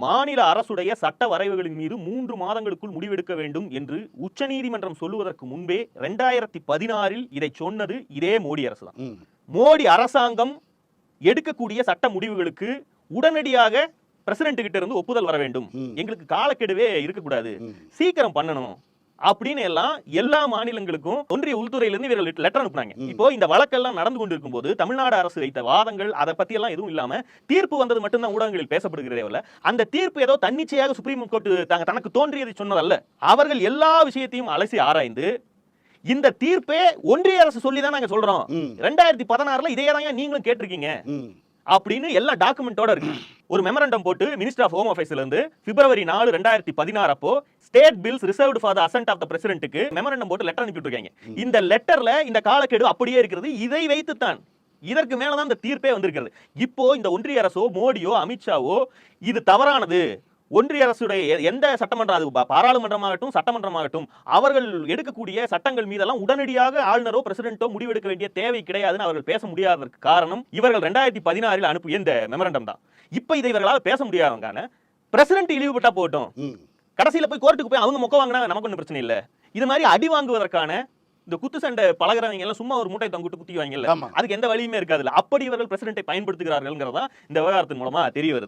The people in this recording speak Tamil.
மாநில அரசுடைய சட்ட வரைவுகளின் மீது 3 மாதங்களுக்குள் முடிவெடுக்க வேண்டும் என்று உச்சநீதிமன்றம் சொல்லுவதற்கு முன்பே 2016 இதை சொன்னது இதே மோடி அரசு தான். மோடி அரசாங்கம் எடுக்கக்கூடிய சட்ட முடிவுகளுக்கு உடனடியாக பிரசிடென்ட் கிட்ட இருந்து ஒப்புதல் வர வேண்டும், எங்களுக்கு காலக்கெடுவே இருக்கக்கூடாது, சீக்கிரம் பண்ணணும் அப்படின்னு எல்லாம் எல்லா மாநிலங்களுக்கும் ஒன்றிய உள்துறையிலிருந்து இவர்கள் லெட்டர் அனுப்புனாங்க. இப்போ இந்த வழக்கெல்லாம் நடந்து கொண்டிருக்கும் போது தமிழ்நாடு அரசு வைத்த வாதங்கள் அதை பத்தி எல்லாம் எதுவும் இல்லாம தீர்ப்பு வந்தது மட்டும்தான் ஊடகங்களில் பேசப்படுகிறதே. அந்த தீர்ப்பு ஏதோ தன்னிச்சையாக சுப்ரீம் கோர்ட் தனக்கு தோன்றியதை சொன்னதல்ல. அவர்கள் எல்லா விஷயத்தையும் அலசி ஆராய்ந்து இந்த தீர்ப்பே ஒன்றிய அரசு சொல்லிதான் நாங்க சொல்றோம், 2016 இதே தான் நீங்களும் கேட்டிருக்கீங்க அப்படின்னு எல்லா டாக்குமெண்டோட இருக்கு. ஒரு மெமரண்டம் போட்டு மினிஸ்டர் ஆஃப் ஹோம் அஃபேர்ஸ்ல இருந்து February 4, 2016 அப்போ state bills reserved for the assent of the பிரசிடென்ட்க்கு மெமரண்டம் போட்டு லெட்டர் அனுப்பி விட்டுருக்காங்க. இந்த லெட்டர்ல இந்த காலக்கெடு அப்படியே இருக்கிறது. இதை வைத்துத்தான் இதற்கு மேலதான் இந்த தீர்ப்பே வந்திருக்கிறது. இப்போ இந்த ஒன்றிய அரசோ மோடியோ அமித்ஷாவோ இது தவறானது, ஒன்றிய அரசுடைய எந்த சட்டமன்றம், அது பாராளுமன்றமாகட்டும் சட்டமன்றமாகட்டும், அவர்கள் எடுக்கக்கூடிய சட்டங்கள் மீதெல்லாம் உடனடியாக ஆளுநரோ பிரசிடென்ட்டோ முடிவெடுக்க வேண்டிய தேவை கிடையாதுன்னு அவர்கள் பேச முடியாததற்கு காரணம் இவர்கள் 2016 அனுப்பிய இந்த மெமரண்டம் தான். இப்ப இதை இவர்களால் பேச முடியாதவங்க பிரசிடென்ட் இழிவுபட்டா போட்டோம், கடைசியில போய் கோர்ட்டுக்கு போய் அவங்க மொக்க வாங்கினா நமக்கு ஒன்றும் பிரச்சனை இல்லை. இது மாதிரி அடி வாங்குவதற்கான இந்த குத்து சண்டை பழகிறவங்க எல்லாம் சும்மா ஒரு மூட்டை தங்கிட்டு குத்திக்குவாங்கல்ல, அதுக்கு எந்த வழியுமே இருக்காதுல்ல. அப்படி இவர்கள் பிரசிடென்ட்டை பயன்படுத்துகிறார்கள்ங்கிறதா இந்த விவகாரத்தின் மூலமா தெரிய வருது.